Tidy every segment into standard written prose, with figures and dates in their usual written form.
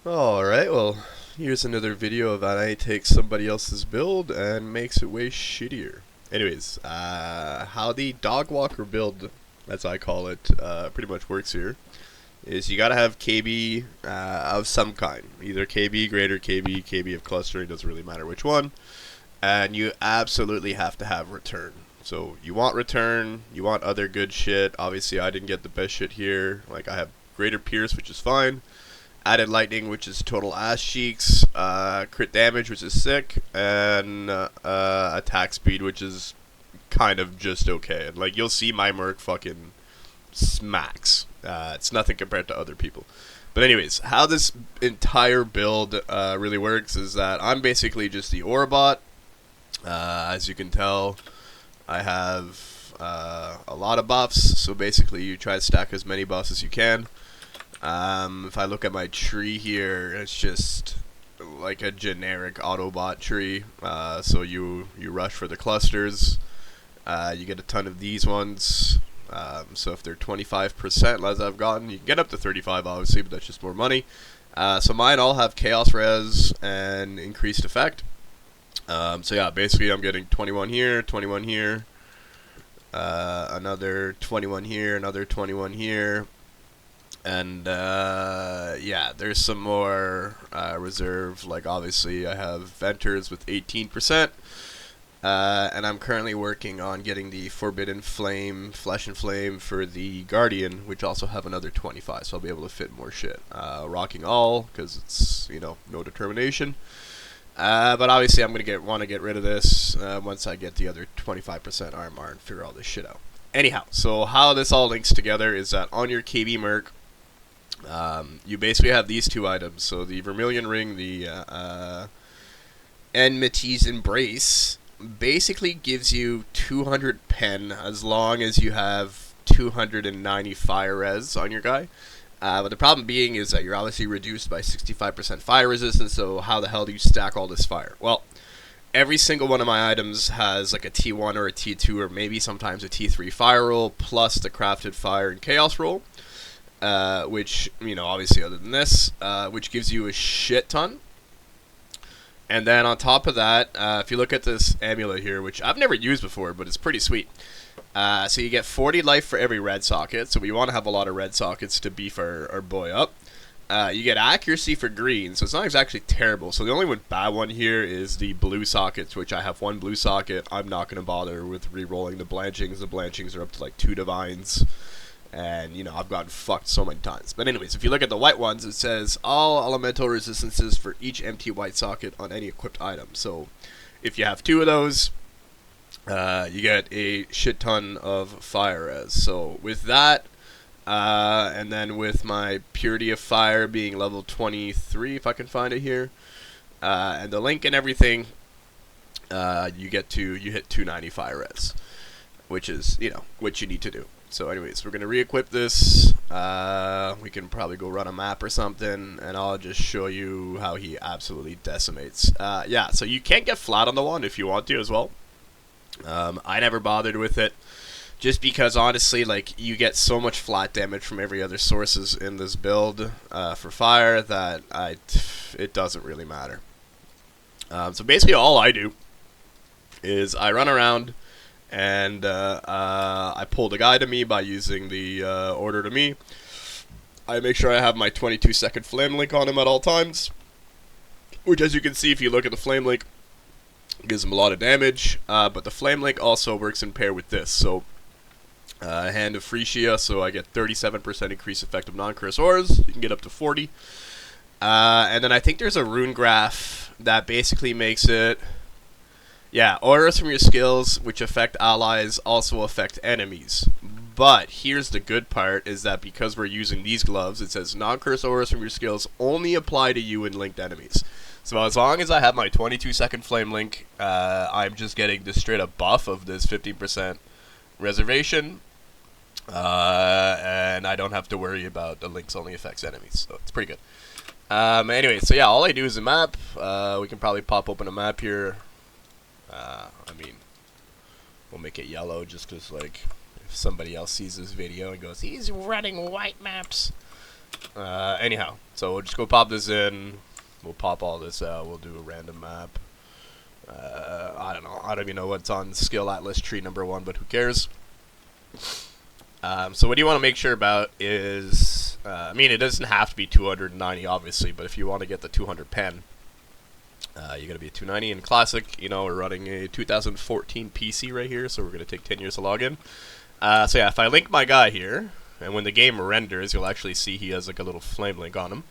Alright, well, here's another video of how I take somebody else's build and makes it way shittier. Anyways, how the dog walker build, as I call it, pretty much works here, is you gotta have KB of some kind. Either KB, greater KB, KB of clustering, doesn't really matter which one. And you absolutely have to have return. So you want return, you want other good shit. Obviously I didn't get the best shit here. Like I have greater pierce, which is fine. Added lightning, which is total ass cheeks, crit damage, which is sick, and attack speed, which is kind of just okay. And like you'll see, my merc fucking smacks. It's nothing compared to other people. But anyways, how this entire build really works is that I'm basically just the aura bot. As you can tell, I have a lot of buffs. So basically, you try to stack as many buffs as you can. If I look at my tree here, it's just like a generic Autobot tree. So you rush for the clusters. You get a ton of these ones. So if they're 25%, as I've gotten, you can get up to 35 obviously, but that's just more money. So mine all have Chaos Res and increased effect. So yeah, basically I'm getting 21 here, 21 here, another 21 here, another 21 here. And yeah, there's some more reserve. Like obviously, I have Venters with 18%, and I'm currently working on getting the Forbidden Flame, Flesh and Flame for the Guardian, which also have another 25. So I'll be able to fit more shit. Rocking all because it's no determination. But obviously, I'm gonna want to get rid of this once I get the other 25% RMR and figure all this shit out. Anyhow, so how this all links together is that on your KB Merc, you basically have these two items. So the Vermilion Ring, the Enmity's Embrace, basically gives you 200 pen as long as you have 290 fire res on your guy. But the problem being is that you're obviously reduced by 65% fire resistance, so how the hell do you stack all this fire? Well, every single one of my items has like a T1 or a T2 or maybe sometimes a T3 fire roll plus the crafted fire and chaos roll. Which, obviously other than this, which gives you a shit ton. And then on top of that, if you look at this amulet here, which I've never used before, but it's pretty sweet. So you get 40 life for every red socket, so we want to have a lot of red sockets to beef our boy up. You get accuracy for green, so it's not exactly terrible. So the only bad one here is the blue sockets, which I have one blue socket. I'm not going to bother with re-rolling the blanchings. The blanchings are up to like 2 divines. And, I've gotten fucked so many times. But anyways, if you look at the white ones, it says all elemental resistances for each empty white socket on any equipped item. So if you have 2 of those, you get a shit ton of fire res. So with that, and then with my Purity of Fire being level 23, if I can find it here, and the link and everything, you hit 290 fire res, which is, what you need to do. So anyways, we're going to re-equip this. We can probably go run a map or something, and I'll just show you how he absolutely decimates. Yeah, so you can get flat on the wand if you want to as well. I never bothered with it, just because honestly, like, you get so much flat damage from every other sources in this build for fire that it doesn't really matter. So basically all I do is I run around, and I pull the guy to me by using the order to me. I make sure I have my 22-second flame link on him at all times, which, as you can see if you look at the flame link, gives him a lot of damage. But the flame link also works in pair with this. So Hand of Frisia, so I get 37% increased effect of non-curse auras. You can get up to 40. And then I think there's a rune graph that basically makes it... Yeah, auras from your skills which affect allies also affect enemies. But here's the good part, is that because we're using these gloves, it says non-curse auras from your skills only apply to you and linked enemies. So as long as I have my 22-second flame link, I'm just getting the straight up buff of this 15% reservation. And I don't have to worry about the links only affects enemies. So it's pretty good. Anyway, so yeah, all I do is a map. We can probably pop open a map here. We'll make it yellow just because, like, if somebody else sees this video and goes, he's running white maps, Anyhow, so we'll just go pop this in. We'll pop all this out. We'll do a random map. I don't know. I don't even know what's on skill atlas tree number 1, but who cares? So what you want to make sure about is, I mean, it doesn't have to be 290, obviously, but if you want to get the 200 pen, you got to be a 290 in classic. You know, we're running a 2014 PC right here, so we're going to take 10 years to log in. So yeah, if I link my guy here, and when the game renders, you'll actually see he has like a little flame link on him.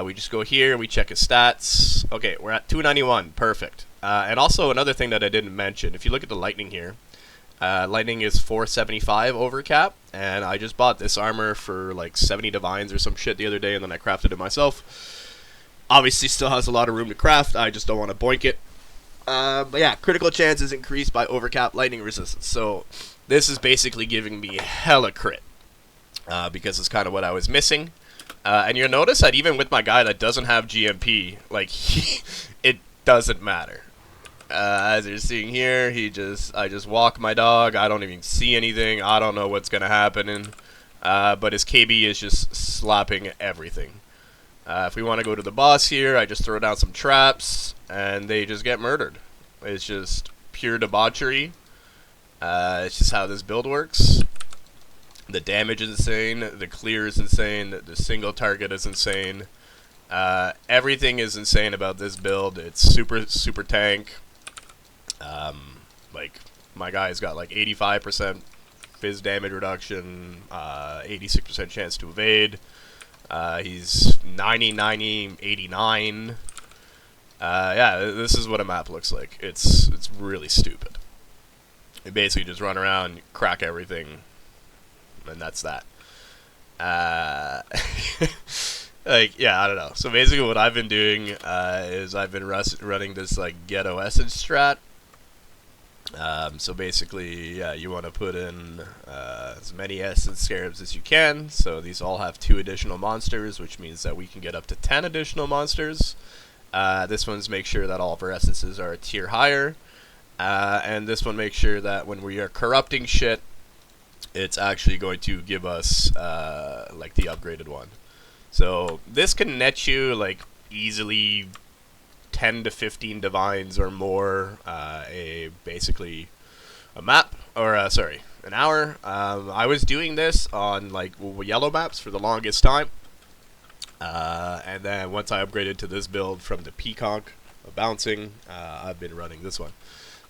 We just go here, we check his stats. Okay, we're at 291, perfect. And also another thing that I didn't mention, if you look at the lightning here, lightning is 475 over cap, and I just bought this armor for like 70 divines or some shit the other day, and then I crafted it myself. Obviously still has a lot of room to craft, I just don't want to boink it. But yeah, critical chance is increased by overcap lightning resistance, so this is basically giving me hella crit, because it's kind of what I was missing. And you'll notice that even with my guy that doesn't have GMP, like, it doesn't matter. As you're seeing here, I just walk my dog, I don't even see anything, I don't know what's gonna happen, but his KB is just slapping everything. If we want to go to the boss here, I just throw down some traps, and they just get murdered. It's just pure debauchery. It's just how this build works. The damage is insane, the clear is insane, the single target is insane. Everything is insane about this build. It's super tank. Like, my guy's got like 85% fizz damage reduction, 86% chance to evade. He's 90, 90, 89. Yeah, this is what a map looks like. It's really stupid. You basically just run around, crack everything, and that's that. Like, yeah, I don't know. So basically what I've been doing is I've been running this, like, ghetto essence strat. So basically, yeah, you want to put in as many essence scarabs as you can. So these all have 2 additional monsters, which means that we can get up to 10 additional monsters. This one's make sure that all of our essences are a tier higher. And this one makes sure that when we are corrupting shit, it's actually going to give us like the upgraded one. So this can net you like easily 10 to 15 divines or more, basically a map, or sorry, an hour. I was doing this on like yellow maps for the longest time, and then once I upgraded to this build from the Peacock of bouncing, I've been running this one.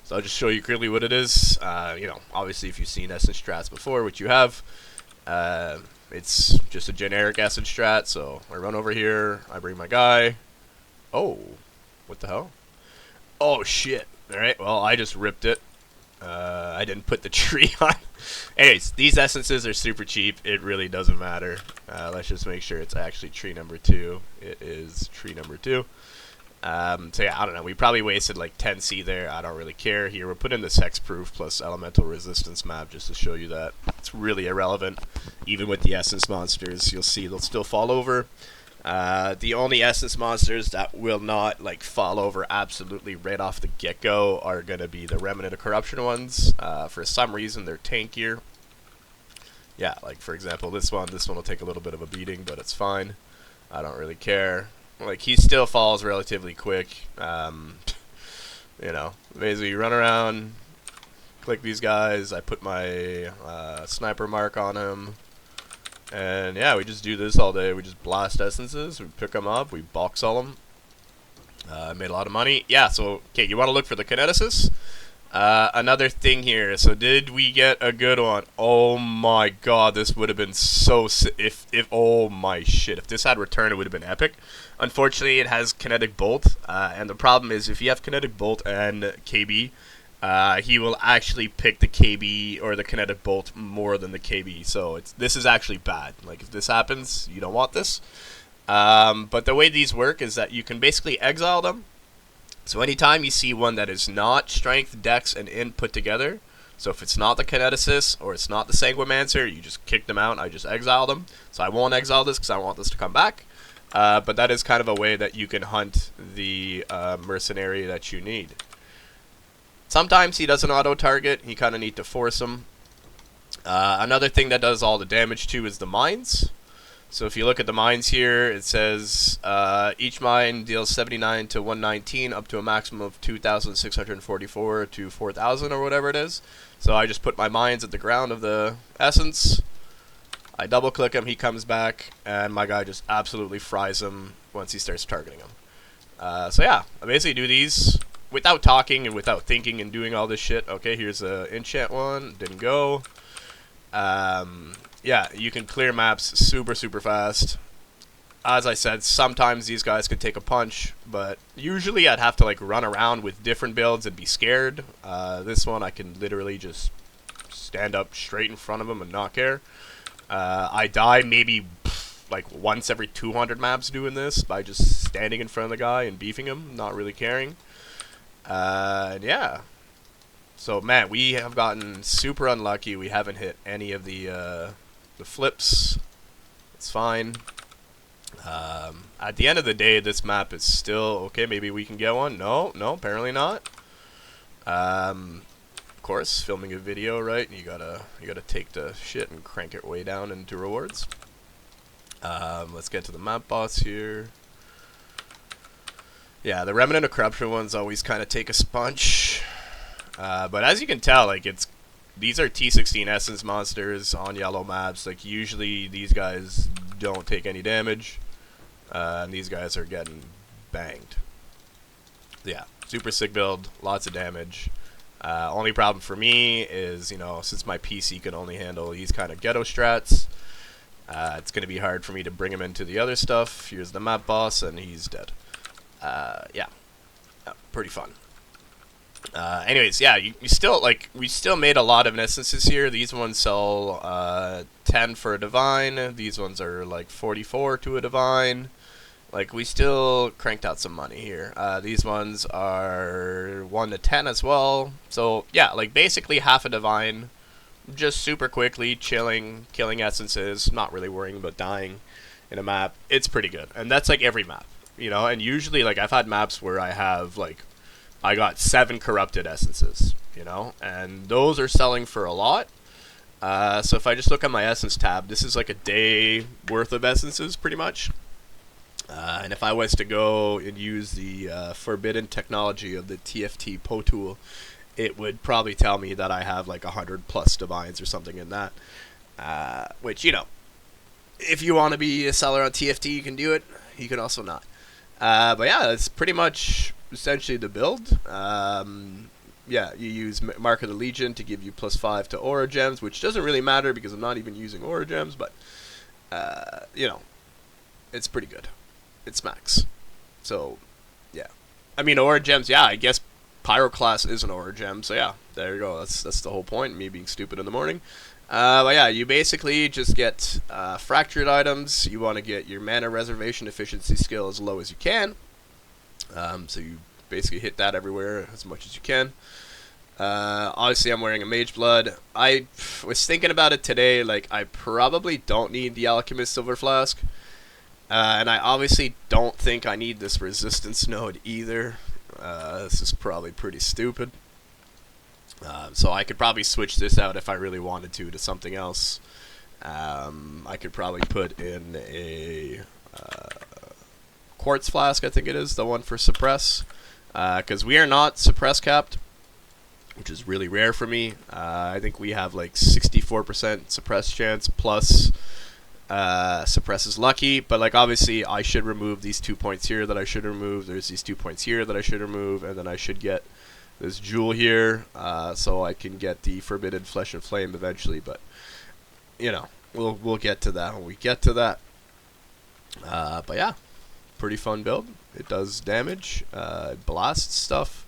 So I'll just show you quickly what it is. You know, obviously if you've seen essence strats before, which you have, it's just a generic essence strat. So I run over here, I bring my guy. Oh, what the hell? Oh shit. Alright, well I just ripped it. I didn't put the tree on. Anyways, these essences are super cheap. It really doesn't matter. Let's just make sure it's actually tree number 2. It is tree number 2. So yeah, I don't know. We probably wasted like 10C there. I don't really care. Here, we're putting the hexproof plus elemental resistance map just to show you that it's really irrelevant. Even with the essence monsters, you'll see they'll still fall over. The only essence monsters that will not like fall over absolutely right off the get-go are going to be the Remnant of Corruption ones. For some reason, they're tankier. Yeah, like for example, this one will take a little bit of a beating, but it's fine. I don't really care. Like, he still falls relatively quick. You know, basically you run around, click these guys, I put my sniper mark on him, and yeah, we just do this all day. We just blast essences, we pick them up, we box all them. Made a lot of money. Yeah, so, okay, you want to look for the kineticus. Another thing here, so did we get a good one? Oh my god, this would have been so if oh my shit, if this had return, it would have been epic. Unfortunately, it has kinetic bolt, and the problem is if you have kinetic bolt and KB, he will actually pick the KB or the kinetic bolt more than the KB, so this is actually bad. Like, if this happens, you don't want this. But the way these work is that you can basically exile them. So anytime you see one that is not strength, dex, and int put together, so if it's not the kineticus or it's not the sanguimancer, you just kick them out. I just exile them. So I won't exile this because I want this to come back. But that is kind of a way that you can hunt the mercenary that you need. Sometimes he doesn't auto-target. You kind of need to force him. Another thing that does all the damage too is the mines. So if you look at the mines here, it says each mine deals 79 to 119 up to a maximum of 2,644 to 4,000 or whatever it is. So I just put my mines at the ground of the essence. I double click him, he comes back, and my guy just absolutely fries him once he starts targeting him. So yeah, I basically do these without talking and without thinking and doing all this shit. Okay, here's a enchant one, didn't go. Yeah, you can clear maps super fast. As I said, sometimes these guys could take a punch, but usually I'd have to like run around with different builds and be scared. This one I can literally just stand up straight in front of him and not care. I die maybe like once every 200 maps doing this by just standing in front of the guy and beefing him, not really caring. And yeah. So man, we have gotten super unlucky. We haven't hit any of the flips. It's fine. At the end of the day, this map is still okay. Maybe we can get one. No, apparently not. Of course, filming a video, right? You gotta take the shit and crank it way down into rewards. Let's get to the map boss here. Yeah, the Remnant of Corruption ones always kind of take a sponge. But as you can tell, like these are T16 essence monsters on yellow maps. Like usually these guys don't take any damage, and these guys are getting banged. Yeah, super sick build, lots of damage. Only problem for me is, you know, since my PC can only handle these kind of ghetto strats, it's going to be hard for me to bring him into the other stuff. Here's the map boss, and he's dead. Yeah, pretty fun. Anyways, yeah, you still, like, we still made a lot of instances here. These ones sell 10 for a divine. These ones are like 44 to a divine. Like, we still cranked out some money here. These ones are 1 to 10 as well. So yeah, like basically half a divine, just super quickly chilling, killing essences, not really worrying about dying in a map. It's pretty good, and that's like every map, you know. And usually, like, I've had maps where I have like I got 7 corrupted essences, you know, and those are selling for a lot. So if I just look at my essence tab, this is like a day worth of essences, pretty much. And if I was to go and use the forbidden technology of the TFT Pro tool, it would probably tell me that I have like 100 plus divines or something in that. Which, you know, if you want to be a seller on TFT, you can do it. You can also not. But yeah, that's pretty much essentially the build. Yeah, you use Mark of the Legion to give you +5 to aura gems, which doesn't really matter because I'm not even using aura gems, but you know, it's pretty good. It's max. So yeah, I mean, aura gems, yeah, I guess Pyroclast is an aura gem, so yeah, there you go. That's the whole point, me being stupid in the morning. But yeah, you basically just get fractured items. You want to get your mana reservation efficiency skill as low as you can. So you basically hit that everywhere as much as you can. Obviously, I'm wearing a Mage Blood. I was thinking about it today. Like, I probably don't need the Alchemist Silver Flask. And I obviously don't think I need this resistance node either. This is probably pretty stupid. So I could probably switch this out if I really wanted to something else. I could probably put in a Quartz Flask, I think it is, the one for Suppress. Because we are not Suppress capped, which is really rare for me. I think we have like 64% Suppress chance plus Suppress is lucky, but like obviously I should remove these 2 points here that I should remove. There's these 2 points here that I should remove, and then I should get this jewel here, so I can get the Forbidden Flesh and Flame eventually. But you know, we'll get to that when we get to that. But yeah, pretty fun build. It does damage, it blasts stuff.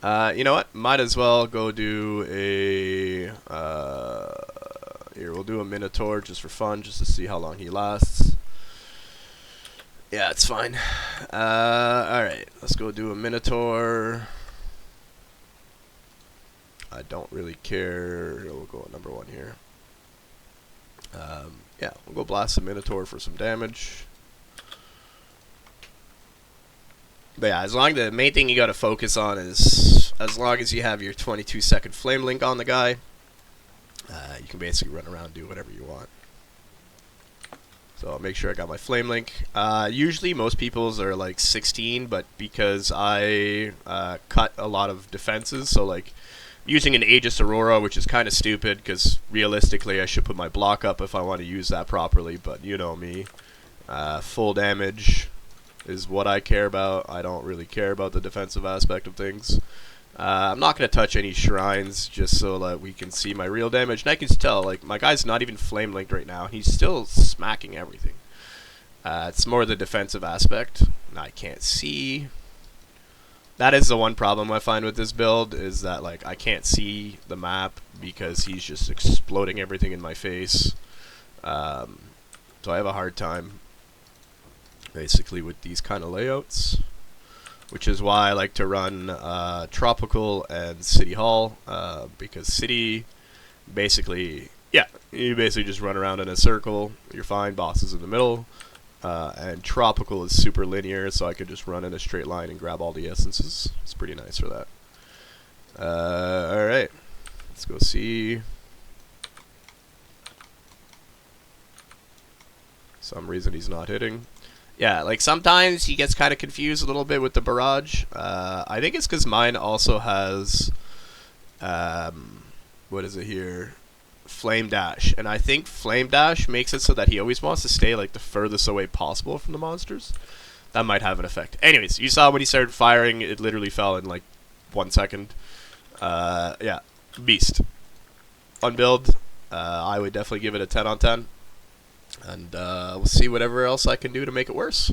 You know what? Might as well go do a here, we'll do a Minotaur just for fun, just to see how long he lasts. Yeah, it's fine. Alright, let's go do a Minotaur. I don't really care. We'll go at number 1 here. Yeah, we'll go blast the Minotaur for some damage. But yeah, the main thing you gotta focus on is, as long as you have your 22-second flame link on the guy, you can basically run around and do whatever you want. So I'll make sure I got my flame link. Usually most people's are like 16, but because I cut a lot of defenses, so like using an Aegis Aurora, which is kind of stupid because realistically I should put my block up if I want to use that properly, but you know me. Full damage is what I care about. I don't really care about the defensive aspect of things. I'm not going to touch any shrines just so that we can see my real damage. And I can tell, like, my guy's not even flame linked right now. He's still smacking everything. It's more the defensive aspect. I can't see. That is the one problem I find with this build, is that, like, I can't see the map because he's just exploding everything in my face. So I have a hard time, basically, with these kind of layouts. Which is why I like to run Tropical and City Hall, because City, basically, yeah, you basically just run around in a circle, you're fine, boss is in the middle, and Tropical is super linear, so I could just run in a straight line and grab all the essences. It's pretty nice for that. Alright, let's go see. Some reason he's not hitting. Yeah, like sometimes he gets kind of confused a little bit with the barrage. I think it's because mine also has, what is it here? Flame Dash. And I think Flame Dash makes it so that he always wants to stay like the furthest away possible from the monsters. That might have an effect. Anyways, you saw when he started firing, it literally fell in like 1 second. Yeah, beast. On build, I would definitely give it a 10 on 10. And we'll see whatever else I can do to make it worse.